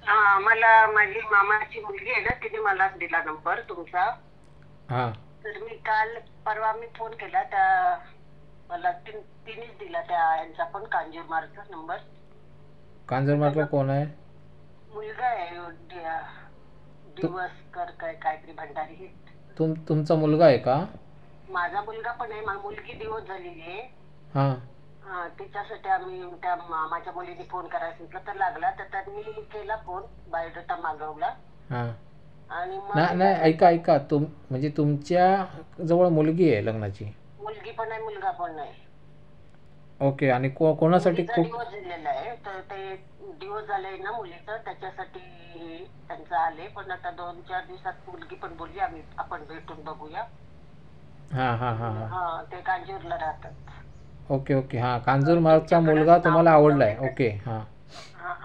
मला माझी मामाची मुलगी आहे ना, तिने मलाच दिला नंबर तुमचा. हां. तर मी काल परवा मी फोन केला त्या मला तिनेच दिला त्या यांचा पण कांजूरमार्गचा नंबर. कांजूरमार्गला कोण आहे? मुलगा आहे तु दिवसकर काय काहीतरी भंडारी हे. तुमचा मुलगा आहे का? माझा मुलगा पण आहे. मुलगी दिवस झालेली आहे. हां. तिच्यासाठी आम्ही त्या माझ्या मुलीने फोन करायला सांगितलं तर लागला, तर त्यांनी केला फोन, बायोडेटा मागवला हां. आणि मग नाही नाही, ऐका ऐका, म्हणजे तुमच्या जवळ मुलगी आहे लग्नाची? मुलगी पण आहे मुलगा पण आहे. ओके. आणि कोणासाठी मुलीचा खूप? डिवोर्स दिलेला आहे, तर ते डिवोर्स झालंय ना मुलीचं, त्याच्यासाठी त्यांचं आले. पण आता 2-4 दिवसात मुलगी पण बोलली आपण भेटून बघूया. हां हां हां हां. ते कांजूरला राहतात. Okay okay. हां, कांजूरमार्गचा तुमच्याकडेच मुलगा नाव तुम्हाला दिलं आवडलाय. होतं. ओके. हां.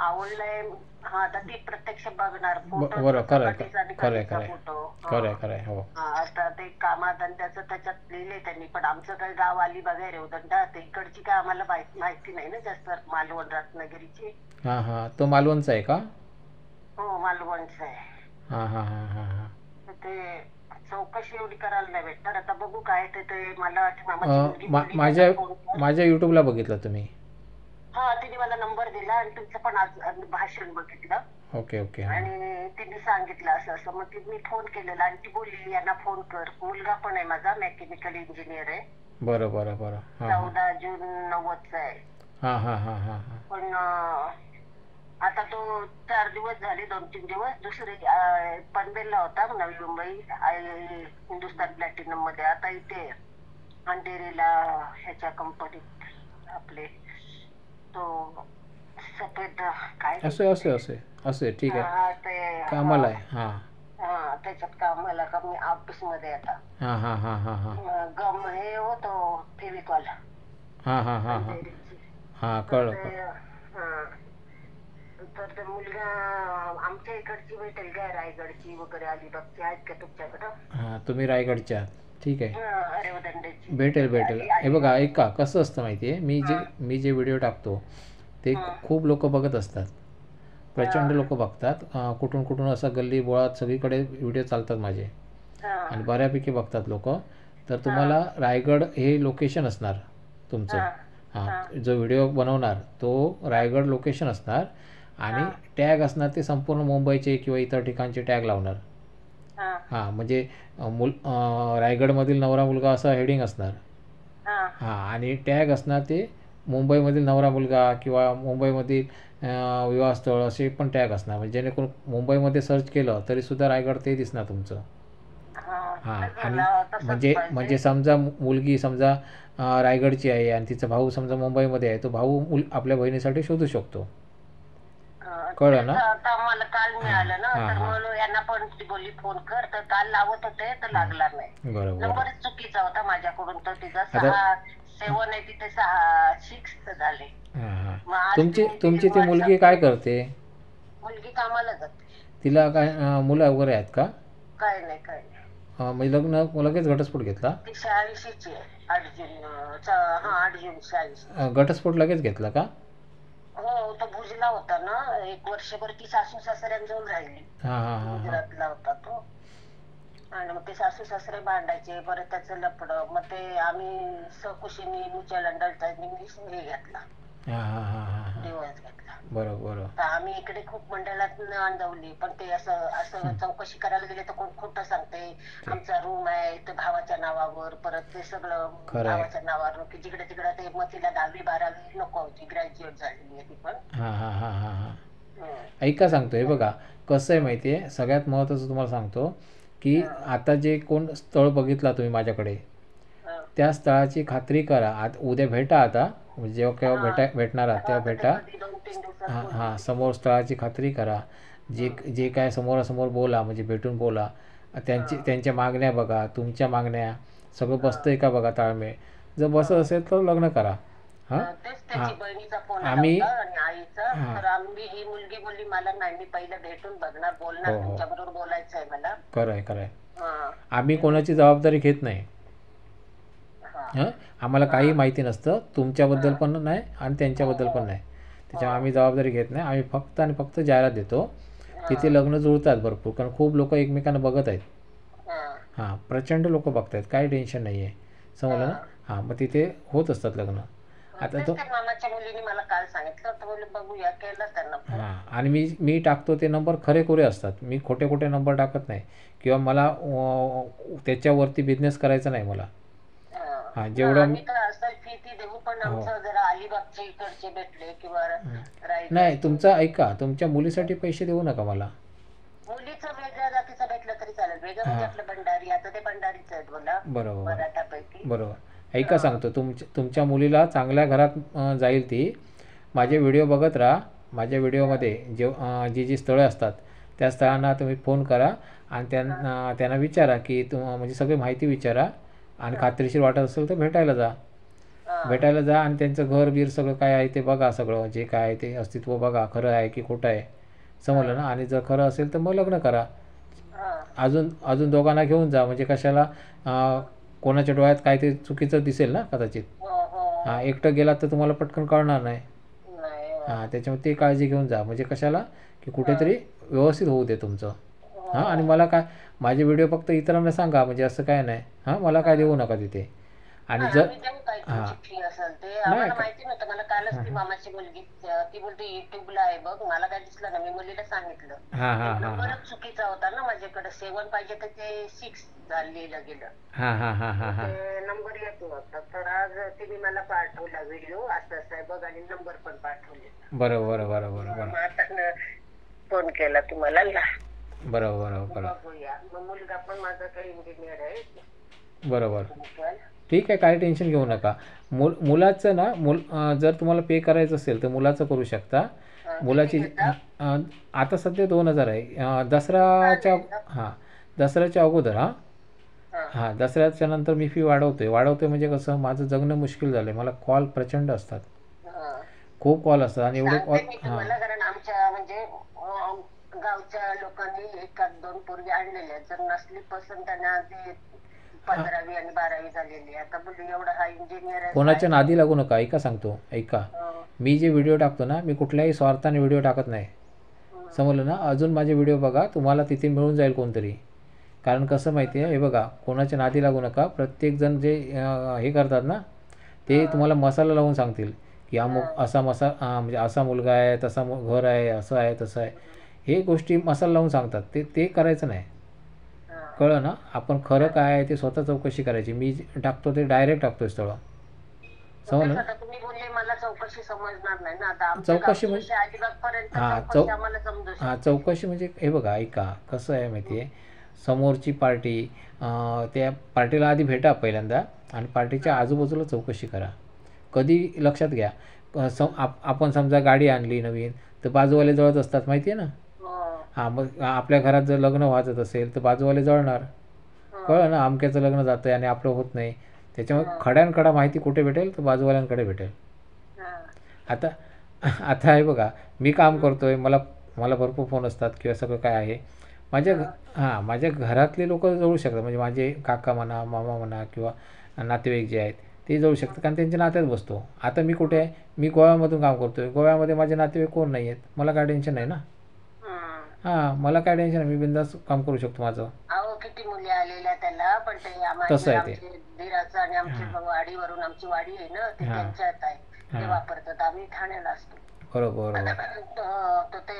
आवडलंय. आता ती प्रत्यक्ष बघणार. फोटो बरं. तसा खरं आहे. कधीच आणि खरं आहे. कधीचा खरं आहे. फोटो. खरं आहे. खरं आहे. हो. आता ते कामात आणि त्याच्यात लिहिलंय त्यांनी. पण आमचं काही गाव अलिबाग आहे, रेवदंडा. ते इकडची काय आम्हाला माहिती नाही ना जास्त, मालवण रत्नागिरीची. हां हां. तो मालवणचा आहे का? हो, मालवणचं आहे. हां हां हां हां हां. तर ते चौकशी एवढी करायला नाही भेटणार. आता बघू काय ते मला वाटतं मामाची मुलगी बोलली त्यांना माझ्या फोन कर. माझ्या यूट्यूबला बघितलं तुम्ही? तिने मला नंबर दिला आणि तुमचं पण आज भाषण बघितलं. Okay okay. हां. आणि तिने सांगितलं असं असं. मग मी फोन केलेला आणि ती बोलली यांना फोन कर. मुलगा पण आहे माझा, मेकॅनिकल इंजिनियर आहे. बरं बरं बरं. हां हां. 14 जून 90चा आहे. हां हां हां हां हां. पण आता तो 4 दिवस झाले, 2-3 दिवस दुसरे पनवेलला होता, नवी मुंबई हिंदुस्तान प्लॅटिनम मध्ये. आता इथे अंधेरीला ह्याच्या कंपनीत आपले तो सफेद काय असे असे असे असे ठीक आहे. ते कामाला आहे. हां. त्याच्यात कामाला का मी ऑफिस मध्ये आता हां हां हां हां हां. गम हे होतो फेविकॉल हां हां हां हां. अंधेरीची. हां, तर कळलं ते कळलं. तर ते मुलगा आमच्या इकडची भेटेल काय, रायगडची वगैरे अलिबागची आहेत का तुमच्याकडं? हां, तुम्ही रायगडच्या आहात. ठीक आहे. रेवदंड्याची भेटेल भेटेल. हे बघा, ऐका कसं असतं माहिती आहे, मी जे व्हिडिओ टाकतो ते खूप लोक बघत असतात. प्रचंड लोक बघतात. कुठून कुठून असं गल्ली बोळात सगळीकडे व्हिडिओ चालतात माझे आणि बऱ्यापैकी बघतात लोक. तर तुम्हाला रायगड हे लोकेशन असणार तुमचं. हां, जो व्हिडिओ बनवणार तो रायगड लोकेशन असणार आणि टॅग असणार ते संपूर्ण मुंबईचे किंवा इतर ठिकाणचे टॅग लावणार. हां, म्हणजे रायगडमधील नवरा मुलगा असं हेडिंग असणार. हां, आणि टॅग असणार ते मुंबईमधील नवरा मुलगा किंवा मुंबईमधील विवाहस्थळ असे पण टॅग असणार. म्हणजे जेणेकरून मुंबईमध्ये सर्च केलं तरीसुद्धा रायगड ते दिसणार तुमचं. हां, आणि म्हणजे म्हणजे समजा मुलगी समजा रायगडची आहे आणि तिचा भाऊ समजा मुंबईमध्ये आहे, तो भाऊ आपल्या बहिणीसाठी शोधू शकतो. कळलं ना? आता मला काल मिळालं ना, हां तर हां. मग यांना पण ती बोलली फोन कर, तर काल लावत होते तर लागला नाही. बरं बरं. नंबरच चुकीचा होता माझ्याकडून. तर तिचा आता 7 आहे तिथे 6 झाले. हां हां. मग आज तुमची ती मुलगी काय करते? मुलगी कामाला जाते. तिला काय मुलं वगैरे आहेत का? काय नाही काय नाही. म्हणजे लगेच घटस्फोट घेतला? ती 86ची आहे. 8 जून 8 जून 86. घटस्फोट लगेच घेतला का? हो, तो भुजला होता ना 1 वर्षभर. ती सासू सासऱ्यांजवळ राहिली. हां हां हां हां. गुजरातला होता तो. आणि मग ते सासू सासरे भांडायचे, परत त्याचं लफडं. मग ते आम्ही सकुशीनी म्युच्युअल अंडरस्टँडिंग हे घेतला, हां हां हां हां हां. डिवोर्स घेतला. बरं बरं. तर आम्ही इकडे खूप मंडळात अंडवली, पण ते असं चौकशी करायला गेले तर कोण खोटं सांगते. आमचा रूम आहे तर भावाच्या नावावर, परत ते सगळं भावाच्या नावावर, की जिकडे तिकडे ते. मग तिला 10वी-12वी नको होती, ग्रॅज्युएट झालेली आहे ती पण. हां हां हां हां हां. ऐका सांगतो. हे बघा कसं आहे माहिती आहे, सगळ्यात महत्त्वाचं तुम्हाला सांगतो की आता जे कोण स्थळ बघितला तुम्ही माझ्याकडे, त्या स्थळाची खात्री करा. आता उद्या भेटा. आता जेव्हा केव्हा भेटणार आहात तेव्हा भेटा. हां हां, समोर स्थळाची खात्री करा. जे काय समोरासमोर बोला, म्हणजे भेटून बोला. त्यांच्या मागण्या बघा, तुमच्या मागण्या सगळं बसतंय का बघा, ताळमेळ. जर बसत असेल तर लग्न करा. हां हां. बहिणीचा फोन आला आम्ही होता आणि आईचा. तर ही मुलगी बोलली मला नाही, मी पहिलं भेटून बघणार, बोलणार, तुमच्याबरोबर बोलायचं आहे मला. खरं आहे खरं आहे. आम्ही कोणाची जबाबदारी घेत नाही. हां, आम्हाला काही माहिती नसतं, तुमच्याबद्दल पण नाही आणि त्यांच्याबद्दल पण नाही. त्याच्यामुळे आम्ही जबाबदारी घेत नाही. आम्ही फक्त आणि फक्त जाहिरात देतो. तिथे लग्न जुळतात भरपूर, कारण खूप लोक एकमेकांना बघत आहेत. हा. हां, प्रचंड लोक बघत आहेत, काही टेन्शन नाही आहे, समजलं ना. हां, मग तिथे होत असतात लग्न. आता तेच तो ते मामाच्या मुलीने मला काल सांगितलं होतं, बोलले बघूया, केलं त्यांना फोन. हां, आणि मी टाकतो ते नंबर खरे असतात. मी खोटे खोटे नंबर टाकत नाही, किंवा मला त्याच्यावरती बिझनेस करायचा नाही मला. हां, जेवढं आम्ही तर असं फी ती देऊ, पण हो. आमचं जरा अलिबागच्या इकडचे भेटले किंवा रायगड. नाही, तुमचा ऐका, तुमच्या मुलीसाठी पैसे देऊ नका मला. मुलीचं वेगळ्या जातीचं भेटलं तरी चालेल, वेगळं म्हणजे आपलं भंडारी, आता ते भंडारीच आहेत बोला, बरोबर मराठापैकी. बरोबर. ऐका, सांगतो, तुमच्या मुलीला चांगल्या घरात जाईल ती. माझे व्हिडिओ बघत राहा. माझ्या व्हिडिओमध्ये जी स्थळं असतात त्या स्थळांना तुम्ही फोन करा, आणि त्यांना विचारा की म्हणजे सगळी माहिती विचारा, आणि खात्रीशीर वाटत असेल तर भेटायला जा, आणि त्यांचं घर बीर सगळं काय आहे ते बघा, सगळं जे काय आहे ते अस्तित्व बघा, खरं आहे की खोटं आहे, समजलं ना. आणि जर खरं असेल तर मग लग्न करा. अजून दोघांना घेऊन जा, म्हणजे कशाला कोणाच्या डोळ्यात काय ते चुकीचं दिसेल ना कदाचित. हां, एकटं गेलात तर तुम्हाला पटकन कळणार नाही. हां, त्याच्यामुळे ते काळजी घेऊन जा, म्हणजे कशाला की कुठेतरी व्यवस्थित होऊ दे तुमचं. हां, आणि मला काय, माझे व्हिडिओ फक्त इतरांना सांगा, म्हणजे असं काय नाही. हां, मला काय देऊ नका तिथे. आणि जर फी असेल ते आम्हाला माहिती नव्हतं. मला कालच ती मामाची मुलगी ती बोलते युट्यूबला आहे बघ, मला काय दिसलं ना, मी मुलीला सांगितलं. नंबरच चुकीचा होता ना माझ्याकडे, 7 पाहिजे तर ते 6 लिहिलं गेलं. नंबर येत नव्हता, तर आज तिने मला पाठवला व्हिडिओ, असं असं आहे बघ, आणि नंबर पण पाठवले. बरोबर. आता फोन केला तुम्हाला. बरोबर. बघूया, मग मुलगा पण माझा काही इंजिनियर आहे. बरोबर, ठीक आहे, काही टेन्शन घेऊ नका. मुलाचं ना, जर तुम्हाला पे करायचं असेल तर मुलाचं करू शकता. मुलाची आता सध्या 2000 आहे. दसऱ्याच्या अगोदर. हां, दसऱ्याच्या नंतर मी फी वाढवतोय म्हणजे कसं, माझं जगणं मुश्किल झालं आहे. मला कॉल प्रचंड असतात, खूप कॉल असतात, आणि एवढे कॉल. कारण आमच्या म्हणजे गावच्या लोकांनी 1-2 पोरगी आणलेल्या, जर नसली पसंत त्यांना आधी 15वी आणि 12वी झालेली. आता बोलले एवढा हा इंजिनियर आहे. कोणाच्या नादी लागू नका. ऐका, मी जे व्हिडिओ टाकतो ना, मी कुठल्याही स्वार्थाने व्हिडिओ टाकत नाही, समजलं ना. अजून माझे व्हिडिओ बघा, तुम्हाला तिथे मिळून जाईल कोणतरी. कारण कसं माहिती आहे, हे बघा, कोणाच्या नादी लागू नका. प्रत्येकजण जे हे करतात ना, ते तुम्हाला मसाला लावून सांगतील की अमुक असा म्हणजे असा मुलगा आहे, तसा घर आहे, असं आहे, तसं आहे. हे गोष्टी मसाला लावून सांगतात, ते करायचं नाही, कळलं ना. आपण खरं काय आहे ते स्वतः चौकशी करायची. मी टाकतो ते डायरेक्ट टाकतोय स्थळं, समजलं ना. तुम्ही बोलले मला चौकशी समजणार नाही ना, आता चौकशी म्हणजे अलिबागपर्यंत चौकशी म्हणजे हे बघा, ऐका, कसं आहे माहिती आहे, समोरची पार्टी, त्या पार्टीला आधी भेटा पहिल्यांदा, आणि पार्टीच्या आजूबाजूला चौकशी करा. कधी लक्षात घ्या, आपण समजा गाडी आणली नवीन, तर बाजूवाले जळत असतात, माहिती आहे ना. हां, मग आपल्या घरात जर लग्न वाजत असेल तर बाजूवाले जळणार, कळलं ना. अमक्याचं लग्न जातं आहे आणि आपलं होत नाही, त्याच्यामुळे खड्यानखडा माहिती कुठे भेटेल, तर बाजूवाल्यांकडे भेटेल. आता हे बघा, मी काम करतोय, मला भरपूर फोन असतात किंवा सगळं काय आहे. माझ्या घरातले लोक जळू शकतात, म्हणजे माझे काका म्हणा, मामा म्हणा, किंवा नातेवाईक जे आहेत ते जळू शकतात, कारण त्यांच्या नात्यात बसतो. आता मी कुठे आहे, मी गोव्यामधून काम करतोय, गोव्यामध्ये माझे नातेवाईक कोण नाही आहेत, मला काय टेन्शन नाही ना. मला काय टेन्शन आहे, मी बिंदास काम करू शकतो माझं. किती मुली आलेल्या त्याला, पण ते तसं आहे ते. धीराचं आणि आमची वाडीवरून, आमची वाडी आहे ना, ते त्यांच्यात आहे, ते वापरतात. आम्ही ठाण्याला असतो. बरोबर. तर ते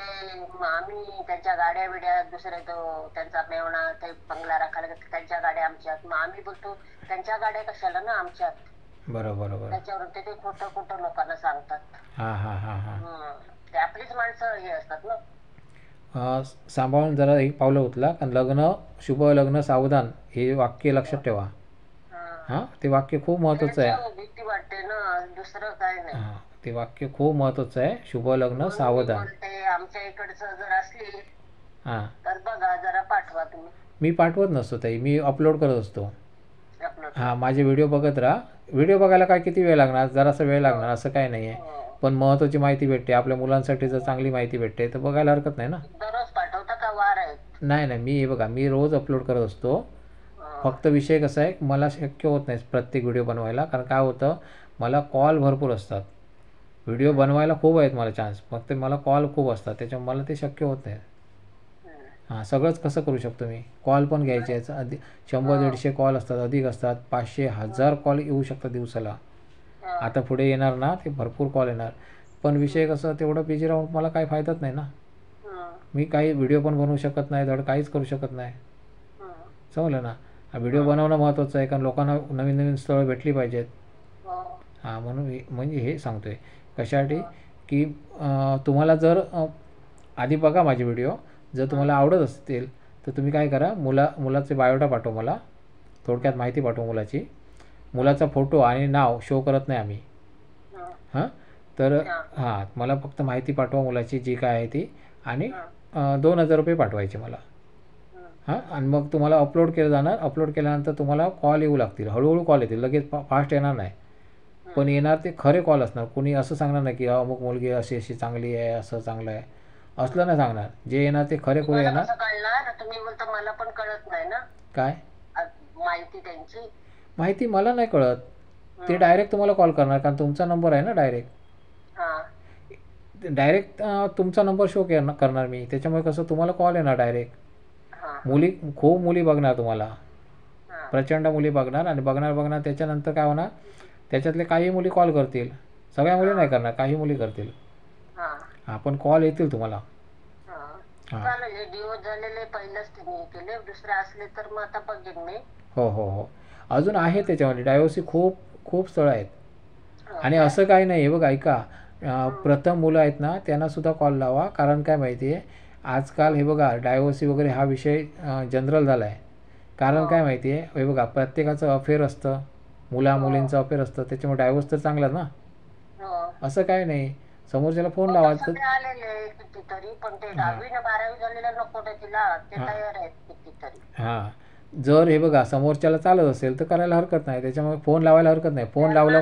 आम्ही त्यांच्या गाड्या बिड्या, दुसरे तो त्यांचा मेवणा ते बंगला राखायला, त्यांच्या गाड्या आमच्यात, मग आम्ही बोलतो त्यांच्या गाड्या कशाला ना आमच्यात. बरोबर. त्याच्यावरून ते खोटं लोकांना सांगतात. ते आपलीच माणसं हे असतात ना. सांभाळून जरा एक पावलं उचला, कारण शुभ लग्न सावधान हे वाक्य लक्षात ठेवा. ते वाक्य खूप महत्वाचं आहे. भीती वाटते ना, दुसरं काय नाही. ते वाक्य खूप महत्वाचं आहे, शुभ लग्न सावधान. आमच्या इकडचं जर असली तर बघा, जरा पाठवा तुम्ही. मी पाठवत नसतो ताई, मी अपलोड करत असतो. माझे व्हिडिओ बघत राहा. व्हिडिओ बघायला काय किती वेळ लागणार, जरासा वेळ लागणार, असं काय नाही आहे. पण महत्त्वाची माहिती भेटते, आपल्या मुलांसाठी जर चांगली माहिती भेटते तर बघायला हरकत नाही ना. दररोज पाठवता का वार आहे? नाही, मी बघा, मी रोज अपलोड करत असतो. फक्त विषय कसा आहे, मला शक्य होत नाही प्रत्येक व्हिडिओ बनवायला, कारण काय होतं, मला कॉल भरपूर असतात. व्हिडिओ बनवायला खूप आहेत मला चान्स, फक्त मला कॉल खूप असतात, त्याच्यामुळे मला ते शक्य होत नाही. हां, सगळंच कसं करू शकतो मी. कॉल पण घ्यायचे आहेत. 100-150 कॉल असतात, अधिक असतात, 500-1000 कॉल येऊ शकतात दिवसाला. आता पुढे येणार ना ते भरपूर कॉल येणार. पण विषय कसं, तेवढं बिझी राहून मला काही फायदाच नाही ना. मी काही व्हिडिओ पण बनवू शकत नाही, धड काहीच करू शकत नाही. समजलं ना. हा व्हिडिओ बनवणं महत्त्वाचं आहे, कारण लोकांना नवीन नवीन स्थळं भेटली पाहिजेत. हां, म्हणून म्हणजे हे सांगतो आहे कशासाठी, की तुम्हाला जर आधी बघा माझे व्हिडिओ. जर तुम्हाला आवडत असतील तर तुम्ही काय करा, मुलाचे बायोडा पाठवा मला, थोडक्यात माहिती पाठवा मुलाची. मुलाचा फोटो आणि नाव शो करत नाही आम्ही. हां, तर हां, मला फक्त माहिती पाठवा मुलाची जी काय आहे ती, आणि 2000 रुपये पाठवायचे मला. हां, आणि मग तुम्हाला अपलोड केलं जाणार. अपलोड केल्यानंतर तुम्हाला कॉल येऊ लागतील, हळूहळू कॉल येतील, लगेच फास्ट येणार नाही. पण येणार ते खरे कॉल असणार. कोणी असं सांगणार नाही की अमुक मुलगी अशी अशी चांगली आहे, असं चांगलं आहे, असलं नाही सांगणार. जे येणार ते खरे खुरे येणार. तुम्ही बोलता मला पण कळत नाही ना काय माहिती त्यांची. माहिती मला नाही कळत. ते डायरेक्ट तुम्हाला कॉल करणार, कारण तुमचा नंबर आहे ना. डायरेक्ट तुमचा नंबर शो करणार मी. त्याच्यामुळे कसं तुम्हाला कॉल येणार डायरेक्ट. खूप मुली बघणार तुम्हाला, प्रचंड मुली बघणार. आणि बघणार त्याच्यानंतर काय होणार, त्याच्यातले काही मुली कॉल करतील. सगळ्या मुली नाही करणार, काही मुली करतील. हां, पण कॉल येतील तुम्हाला. हो हो हो, अजून आहे त्याच्यामध्ये डायव्हर्सी खूप स्थळं आहेत. आणि असं काही नाही आहे बघा, ऐका. प्रथम मुलं आहेत ना त्यांनासुद्धा कॉल लावा. कारण काय माहिती आहे, आजकाल हे बघा डायव्हर्सी वगैरे हा विषय जनरल झाला आहे. कारण काय माहिती आहे, हे बघा प्रत्येकाचं अफेअर असतं, मुलींचं अफेअर असतं. त्याच्यामुळे डायव्हर्स तर चांगला ना. असं काय नाही, समोरच्याला फोन लावायचं. हां, जर हे बघा समोरच्याला चालत असेल तर करायला हरकत नाही, त्याच्यामुळे फोन लावायला हरकत नाही. फोन लावला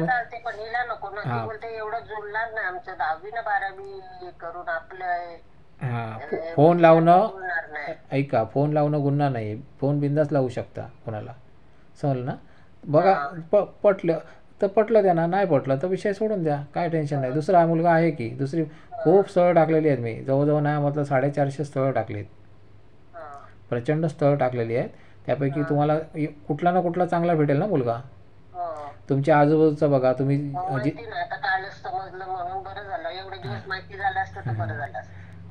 हां, फोन लावणं, ऐका, फोन लावणं गुन्हा नाही. फोन बिंदास लावू शकता कोणाला, समजलं ना. बघा, पटलं तर पटलं त्यांना, नाही पटलं तर विषय सोडून द्या, काय टेन्शन नाही. दुसरा मुलगा आहे की, दुसरी खूप स्थळं टाकलेली आहेत मी. जवळजवळ नाही म्हटलं 450 स्थळं टाकलीत. प्रचंड स्थळं टाकलेली आहेत. त्यापैकी तुम्हाला कुठला ना कुठला चांगला भेटेल ना मुलगा. तुमच्या आजूबाजूचा बघा तुम्ही.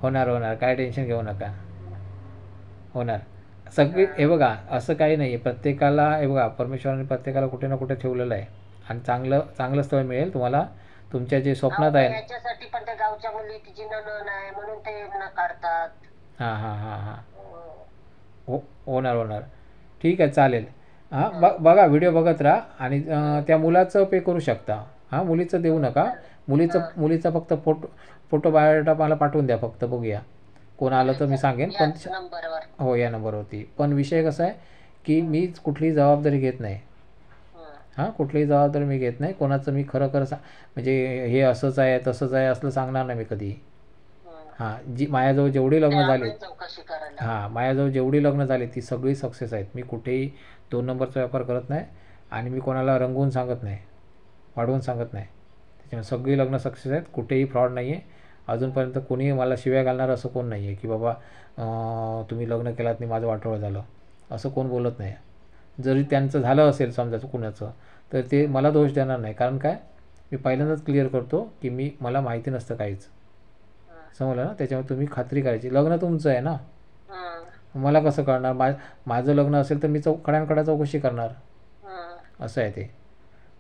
होणार, काय टेन्शन घेऊ नका, होणार सगळी. हे बघा असं काही नाही आहे, प्रत्येकाला हे बघा परमेश्वराने प्रत्येकाला कुठे ना कुठे ठेवलेलं आहे. आणि चांगलं स्थळ मिळेल तुम्हाला तुमच्या जे स्वप्नात आहे. हां, होणार. ठीक आहे, चालेल. हां, बघा व्हिडिओ बघत राहा. आणि त्या मुलाचं पे करू शकता. हां, मुलीचं देऊ नका. मुलीचा फक्त फोटो बायोडाटा मला पाठवून द्या फक्त, बघूया. कोण आलं तर मी सांगेन. पण हो, या नंबरवरती. पण विषय कसा आहे की मी कुठलीही जबाबदारी घेत नाही. हां, कुठलीही जबाबदारी मी घेत नाही. कोणाचं मी खरं म्हणजे हे असंच आहे तसंच आहे असलं सांगणार नाही मी कधी. हां, माझ्याजवळ जेवढी लग्न झाली ती सगळी सक्सेस आहेत. मी कुठेही 2 नंबरचा व्यापार करत नाही. आणि मी कोणाला रंगवून सांगत नाही, वाढवून सांगत नाही. त्याच्यामुळे सगळी लग्न सक्सेस आहेत, कुठेही फ्रॉड नाही आहे. अजूनपर्यंत कोणीही मला शिव्या घालणारं असं कोण नाही आहे की बाबा तुम्ही लग्न केलात नाही माझं वाटोळं झालं, असं कोण बोलत नाही. जरी त्यांचं झालं असेल समजा कुणाचं, तर ते मला दोष देणार नाही. कारण काय, मी पहिल्यांदाच क्लिअर करतो की मला माहिती नसतं काहीच, समजलं ना. त्याच्यामुळे तुम्ही खात्री करायची. लग्न तुमचं आहे ना, मला कसं कळणार. माझं लग्न असेल तर मी खड्यानखडा चौकशी करणार, असं आहे ते.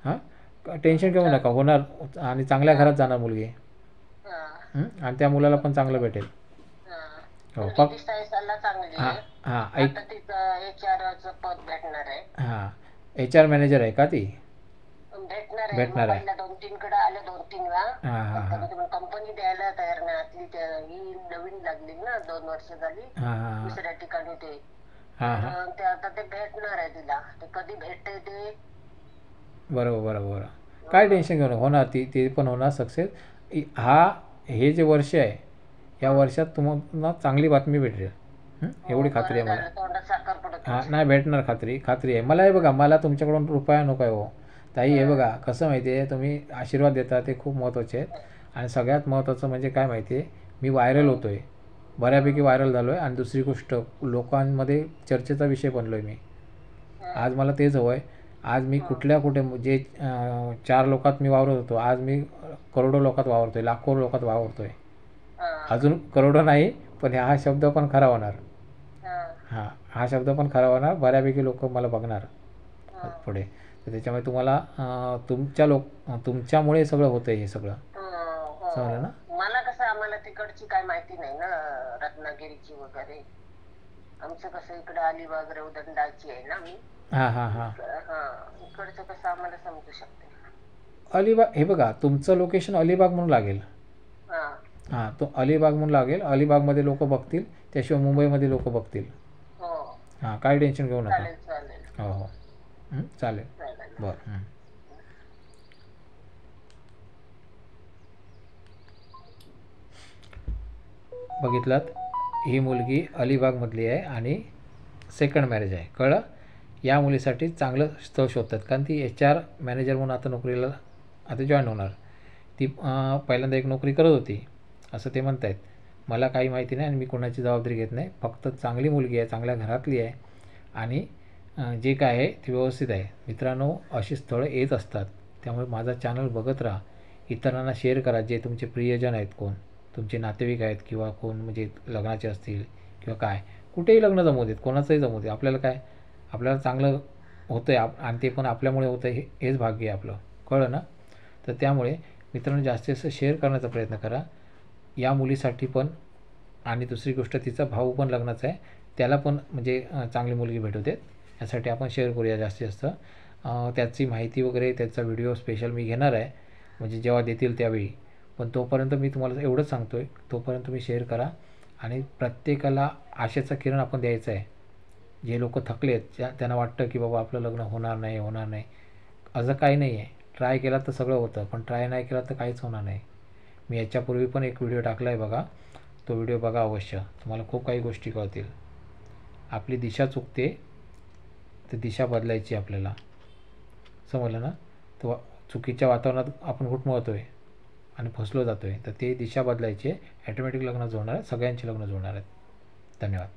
हां, टेन्शन घेऊ नका, होणार. आणि चांगल्या घरात जाणार मुलगी. आणि त्या मुलाला पण चांगलं भेटेल. हो, हां, ऐक. हां, HR मॅनेजर आहे का ती? भेटणार आहे. कंपनी द्यायला तयार नाही. ही नवीन लागली ना, 2 वर्ष झाली दुसऱ्या ठिकाणी. ते आता ते भेटणार आहे तिला. ते कधी भेटते ते. बरोबर. काय टेन्शन घेऊ नका, होणार. ती पण होणार सक्सेस. हे जे वर्ष आहे, या वर्षात तुम्हाला चांगली बातमी भेटेल, एवढी खात्री आहे मला. हां, नाही भेटणार, खात्री आहे मला. हे बघा, मला तुमच्याकडून रुपया नको आहे हो ताई. हे बघा कसं माहिती आहे, तुम्ही आशीर्वाद देता ते खूप महत्त्वाचे आहेत. आणि सगळ्यात महत्त्वाचं म्हणजे काय माहिती आहे, मी व्हायरल होतो आहे. बऱ्यापैकी व्हायरल झालो आहे. आणि दुसरी गोष्ट, लोकांमध्ये चर्चेचा विषय बनलो आहे मी. आज मला तेच हवं आहे. आज मी कुठे जे 4 लोकात मी वावरत होतो, आज मी करोडो लोकात वावरतो आहे, लाखो लोकात वावरतो आहे. अजून करोडो नाही, पण हा शब्द पण खरा होणार. हा शब्द पण खरा होणार. बऱ्यापैकी लोक मला बघणार पुढे. तर त्याच्यामुळे तुम्हाला तुमच्यामुळे सगळं होतं आहे हे सगळं. समजलं ना? मला कसं, आम्हाला तिकडची काय माहिती नाही ना, रत्नागिरीची वगैरे. आमचं कसं इकडे अलिबाग रेवदंडाची आहे ना मी. इकडचं कसं आम्हाला समजू शकते. अलिबाग, हे बघा तुमचं लोकेशन अलिबाग म्हणून लागेल. तो अलिबाग म्हणून लागेल. अलिबागमध्ये लोक बघतील, त्याशिवाय मुंबईमध्ये लोक बघतील. काही टेन्शन घेऊ नका. हो चालेल. बरं. बघितलात, ही मुलगी अलिबागमधली आहे आणि सेकंड मॅरेज आहे. कळलं? या मुलीसाठी चांगलं स्थळ शोधतात, कारण ती HR मॅनेजर म्हणून आता नोकरीला आता जॉईन होणार. ती पहिल्यांदा एक नोकरी करत होती असं ते म्हणत आहेत. मला काही माहिती नाही आणि मी कोणाची जबाबदारी घेत नाही. फक्त चांगली मुलगी आहे, चांगल्या घरातली आहे आणि जे काय आहे ते व्यवस्थित आहे. मित्रांनो, अशी स्थळं येत असतात. त्यामुळे माझा चॅनल बघत राहा, इतरांना शेअर करा. जे तुमचे प्रियजन आहेत, कोण तुमचे नातेवाईक आहेत किंवा कोण म्हणजे लग्नाचे असतील किंवा काय, कुठेही लग्न जमवू देत, कोणाचंही जमवू दे. आपल्याला काय, आपल्याला चांगलं होतं आहे आणि ते पण आपल्यामुळे होतं आहे, हेच भाग्य आहे आपलं. कळलं ना? तर त्यामुळे मित्रांनो, जास्तीत जास्त शेअर करण्याचा प्रयत्न करा या मुलीसाठी पण. आणि दुसरी गोष्ट, तिचा भाऊ पण लग्नाचा आहे, त्याला पण म्हणजे चांगली मुलगी भेटू देत, यासाठी आपण शेअर करूया जास्तीत जास्त. त्याची माहिती वगैरे, त्याचा व्हिडिओ स्पेशल मी घेणार आहे, म्हणजे जेव्हा देतील त्यावेळी. पण तोपर्यंत मी तुम्हाला एवढंच सांगतो आहे, तोपर्यंत तुम्ही शेअर करा. आणि प्रत्येकाला आशेचा किरण आपण द्यायचा आहे. जे लोक थकले आहेत, त्यांना वाटतं की बाबा आपलं लग्न होणार नाही, असं काही नाही आहे. ट्राय केला तर सगळं होतं, पण ट्राय नाही केला तर काहीच होणार नाही. मी याच्यापूर्वी पण एक व्हिडिओ टाकला आहे बघा, तो व्हिडिओ बघा अवश्य. तुम्हाला खूप काही गोष्टी कळतील. आपली दिशा चुकते, तर दिशा बदलायची आपल्याला. समजलं ना? तर चुकीच्या वातावरणात आपण घुटमळतो आहे आणि फसलो जातो आहे, तर ते दिशा बदलायची आहे. ॲटोमॅटिक लग्न जुळणार आहे, सगळ्यांची लग्न जुळणार आहेत. धन्यवाद.